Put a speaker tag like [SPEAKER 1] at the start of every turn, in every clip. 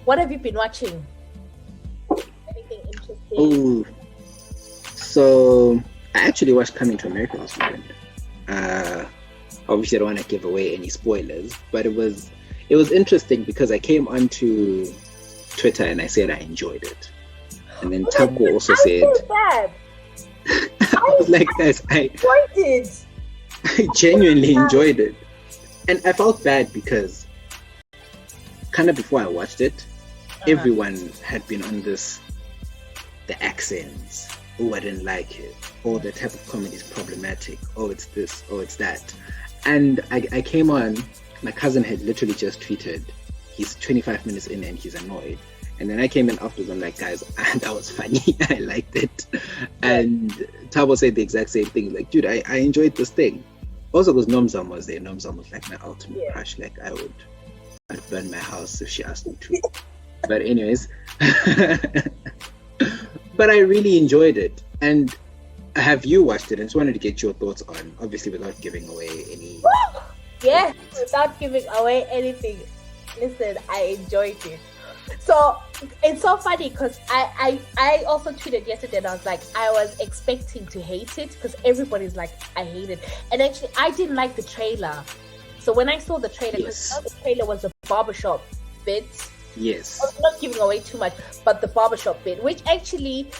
[SPEAKER 1] What have you been watching? Anything interesting?
[SPEAKER 2] Oh, so I actually watched Coming to America this weekend. Obviously, I don't want to give away any spoilers, but it was interesting because I came onto Twitter and I said I enjoyed it, and then Tabo also said. I was like, guys, I genuinely enjoyed it, and I felt bad because kind of before I watched it, everyone had been on this, the accents, oh, I didn't like it, oh, the type of comedy is problematic, oh, it's this, oh, it's that. And I came on, my cousin had literally just tweeted, he's 25 minutes in and he's annoyed. And then I came in afterwards, I'm like, guys, that was funny, I liked it. And Tabo said the exact same thing, like, dude, I enjoyed this thing. Also, because Nomzam was there, Nomzam was like my ultimate crush, like I'd burn my house if she asked me to. But anyways, but I really enjoyed it. And have you watched it? I just wanted to get your thoughts on, obviously without giving away any.
[SPEAKER 1] Yeah, without giving away anything. Listen, I enjoyed it. So it's so funny because I also tweeted yesterday and I was like, I was expecting to hate it because everybody's like, I hate it. And actually, I didn't like the trailer. So when I saw the trailer, because the trailer was a barbershop bit.
[SPEAKER 2] Yes.
[SPEAKER 1] I was not giving away too much, but the barbershop bit, which actually,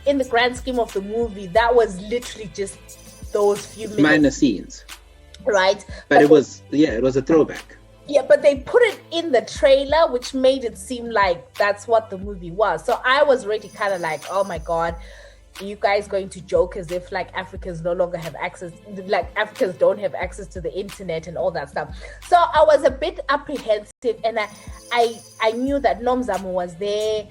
[SPEAKER 1] in the grand scheme of the movie, that was literally just those few minutes.
[SPEAKER 2] Minor scenes.
[SPEAKER 1] Right?
[SPEAKER 2] But it was a throwback.
[SPEAKER 1] Yeah, but they put it in the trailer, which made it seem like that's what the movie was. So I was already kind of like, oh my God, are you guys going to joke as if like Africans no longer have access, like Africans don't have access to the internet and all that stuff. So I was a bit apprehensive, and I knew that Nomzamo was there.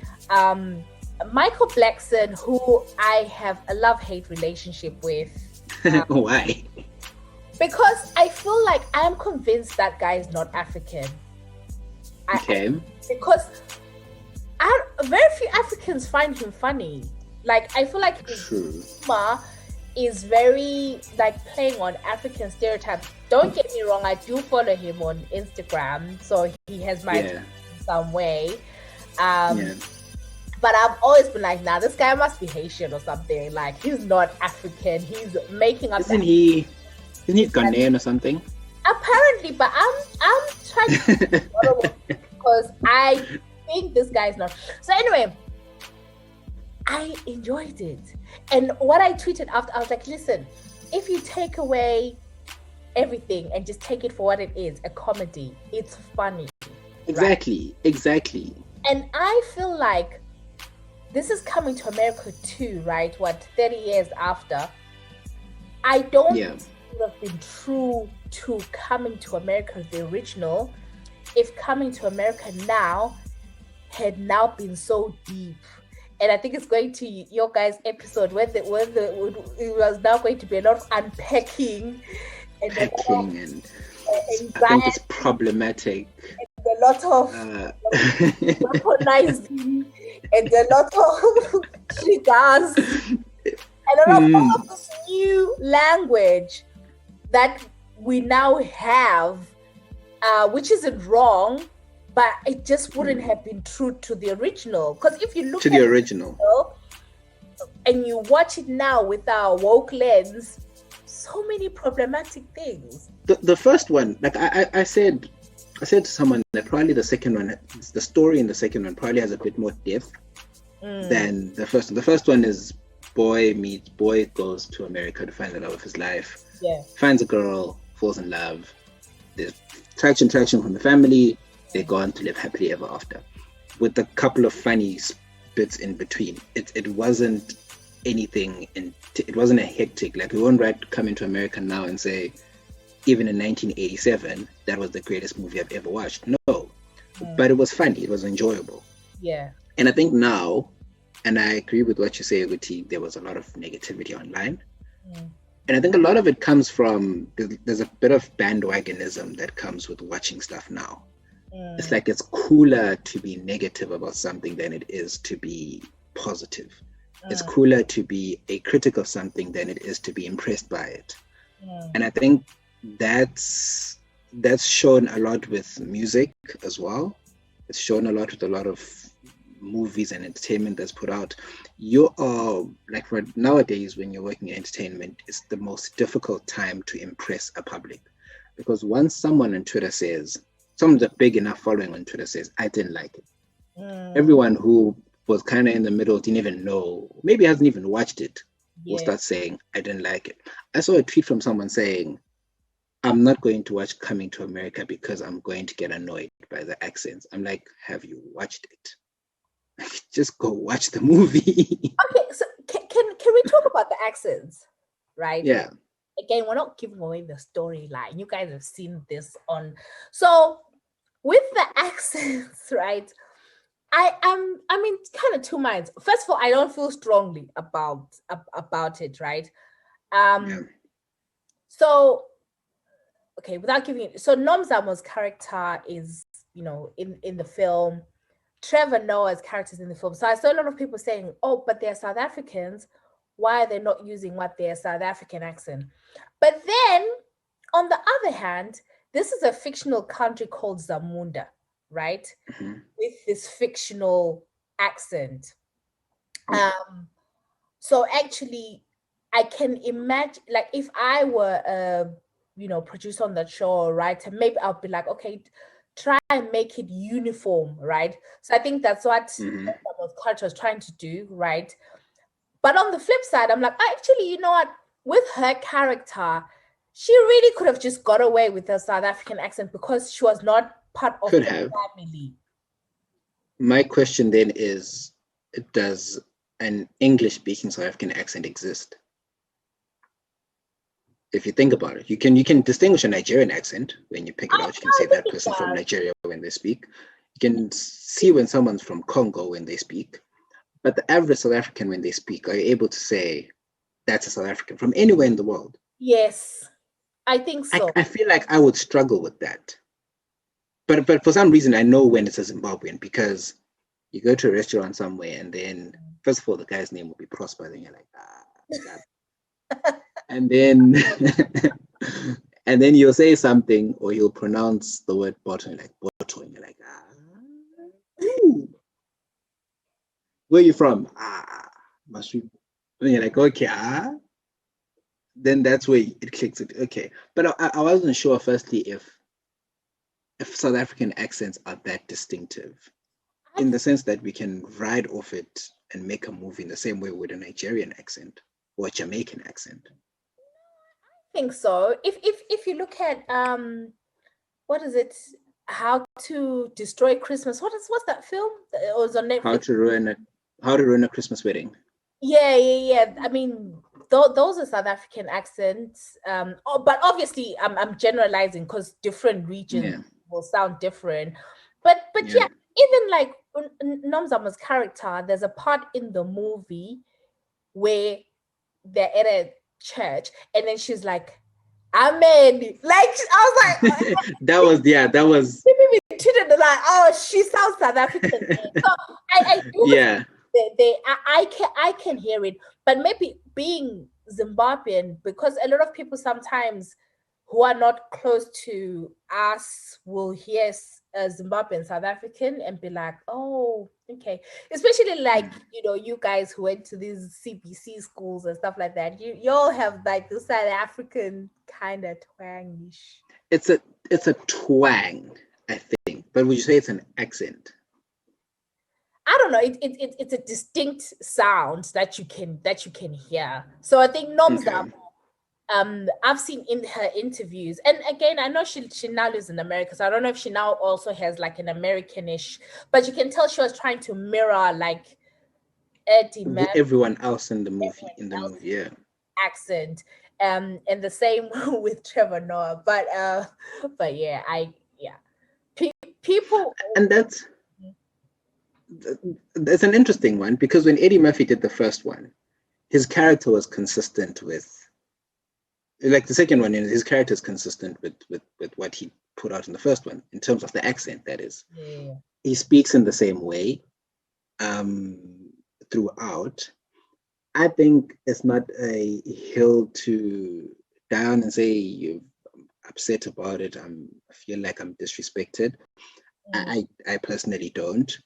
[SPEAKER 1] Michael Blackson, who I have a love-hate relationship with.
[SPEAKER 2] Why?
[SPEAKER 1] Because I feel like I'm convinced that guy is not African. Because very few Africans find him funny. Like, I feel like his humor is very, like, playing on African stereotypes. Don't get me wrong, I do follow him on Instagram, so he has my in some way. But I've always been like, nah, this guy must be Haitian or something. Like, he's not African. He's making up.
[SPEAKER 2] Isn't he Ghanaian or something?
[SPEAKER 1] Apparently, but I'm trying to because I think this guy is not. So anyway, I enjoyed it. And what I tweeted after, I was like, listen, if you take away everything and just take it for what it is, a comedy, it's funny.
[SPEAKER 2] Exactly.
[SPEAKER 1] And I feel like this is Coming to America too, right? 30 years after. I don't think it would have been true to Coming to America, the original, if Coming to America now had now been so deep. And I think it's going to your guys' episode where it was now going to be a lot of unpacking and
[SPEAKER 2] I think it's problematic.
[SPEAKER 1] And a lot of weaponizing and a lot of triggers and a lot of this new language that we now have, which isn't wrong, but it just wouldn't have been true to the original. Because if you look at the original and you watch it now with our woke lens, so many problematic things.
[SPEAKER 2] The first one, like I said to someone that probably the second one, the story in the second one probably has a bit more depth than the first one. The first one is boy goes to America to find the love of his life. Yeah. Finds a girl, falls in love. There's traction from the family. They go on to live happily ever after, with a couple of funny bits in between. It wasn't anything, it wasn't a hectic. Like, we won't write Coming to America now and say, even in 1987, that was the greatest movie I've ever watched. No, but it was funny. It was enjoyable.
[SPEAKER 1] Yeah.
[SPEAKER 2] And I think now, and I agree with what you say, Uti, there was a lot of negativity online. And I think a lot of it comes from, there's a bit of bandwagonism that comes with watching stuff now. It's like it's cooler to be negative about something than it is to be positive. It's cooler to be a critic of something than it is to be impressed by it. And I think that's shown a lot with music as well. It's shown a lot with a lot of movies and entertainment that's put out. You are like, for nowadays when you're working in entertainment, it's the most difficult time to impress a public, because once someone on Twitter says, someone's a big enough following on Twitter says, I didn't like it, everyone who was kind of in the middle, didn't even know, maybe hasn't even watched it, will start saying, I didn't like it. I saw a tweet from someone saying, I'm not going to watch Coming to America because I'm going to get annoyed by the accents. I'm like, have you watched it? Just go watch the movie.
[SPEAKER 1] Okay, so can we talk about the accents, right?
[SPEAKER 2] Yeah.
[SPEAKER 1] Again, we're not giving away the storyline. You guys have seen this on. So with the accents, right? I'm in kind of two minds. First of all, I don't feel strongly about it, right? So okay, without giving it, so Nomzamo character is, in the film, Trevor Noah's characters in the film. So I saw a lot of people saying, oh, but they're South Africans. Why are they not using what their South African accent? But then, on the other hand, this is a fictional country called Zamunda, right? With this fictional accent. So actually, I can imagine, like, if I were a producer on that show or writer, maybe I'll be like, okay, try and make it uniform, right? So I think that's what character was trying to do, right? But on the flip side, I'm like, actually, you know what? With her character, she really could have just got away with her South African accent because she was not part of the family.
[SPEAKER 2] My question then is, does an English-speaking South African accent exist? If you think about it, you can distinguish a Nigerian accent when you pick it out. You can say that person from Nigeria when they speak. You can see when someone's from Congo when they speak. But the average South African, when they speak, are you able to say that's a South African from anywhere in the world?
[SPEAKER 1] Yes, I think so.
[SPEAKER 2] I feel like I would struggle with that. But for some reason, I know when it's a Zimbabwean, because you go to a restaurant somewhere and then, first of all, the guy's name will be Prosper. Then you're like, and then and then you'll say something, or he'll pronounce the word bottom, like bottom, and you're like, where are you from? Must we? And you're like, okay, then that's where it clicks. Okay, but I wasn't sure, firstly, if South African accents are that distinctive, in the sense that we can ride off it and make a movie in the same way with a Nigerian accent or a Jamaican accent.
[SPEAKER 1] I think so. If you look at what is it? How to Destroy Christmas? What's that film? It was on Netflix.
[SPEAKER 2] How to Ruin a Christmas Wedding.
[SPEAKER 1] Yeah. I mean, those are South African accents. But obviously, I'm generalizing because different regions will sound different. But yeah, even like Nomzama's character, there's a part in the movie where they're at a church, and then she's like, Amen. Like, I was like,
[SPEAKER 2] that was
[SPEAKER 1] maybe treated like, oh, she sounds South African. So I do I can hear it, but maybe being Zimbabwean, because a lot of people sometimes who are not close to us will hear Zimbabwean South African and be like, oh, okay. Especially like, you guys who went to these CBC schools and stuff like that. You all have like the South African kind of twangish.
[SPEAKER 2] It's a twang, I think. But would you say it's an accent?
[SPEAKER 1] I don't know. It's a distinct sound that you can hear. So I think Nomzamo, I've seen in her interviews, and again, I know she now lives in America, so I don't know if she now also has like an Americanish, but you can tell she was trying to mirror like Eddie Murphy,
[SPEAKER 2] everyone else in the movie,
[SPEAKER 1] accent, and the same with Trevor Noah, but yeah, people,
[SPEAKER 2] and that's an interesting one, because when Eddie Murphy did the first one, his character was consistent with, like, the second one, his character is consistent with what he put out in the first one, in terms of the accent, that is.
[SPEAKER 1] Yeah.
[SPEAKER 2] He speaks in the same way throughout. I think it's not a hill to die on and say you're upset about it. I feel like I'm disrespected. I personally don't.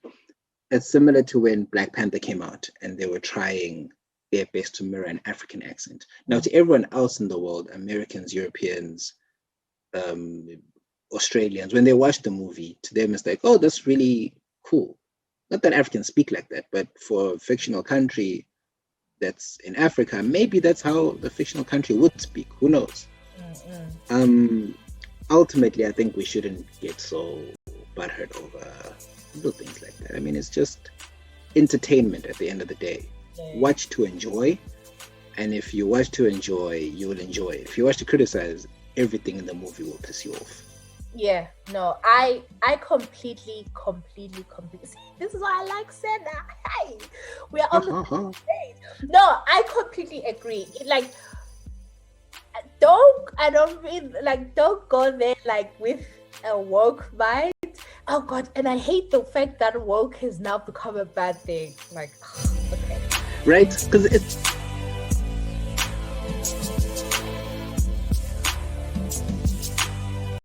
[SPEAKER 2] It's similar to when Black Panther came out and they were trying their best to mirror an African accent. Now, to everyone else in the world, Americans, Europeans, Australians, when they watch the movie, to them it's like, oh, that's really cool. Not that Africans speak like that, but for a fictional country that's in Africa, maybe that's how the fictional country would speak. Who knows? Ultimately, I think we shouldn't get so butthurt over little things like that. I mean, it's just entertainment at the end of the day. Watch to enjoy, and if you watch to enjoy, you will enjoy it. If you watch to criticize, everything in the movie will piss you off.
[SPEAKER 1] Yeah, no, I completely. This is why I like Senna. Hey, we are on the same page. No, I completely agree. Like, don't go there like with a woke mind. Oh God, and I hate the fact that woke has now become a bad thing. Like, okay,
[SPEAKER 2] right? Because it's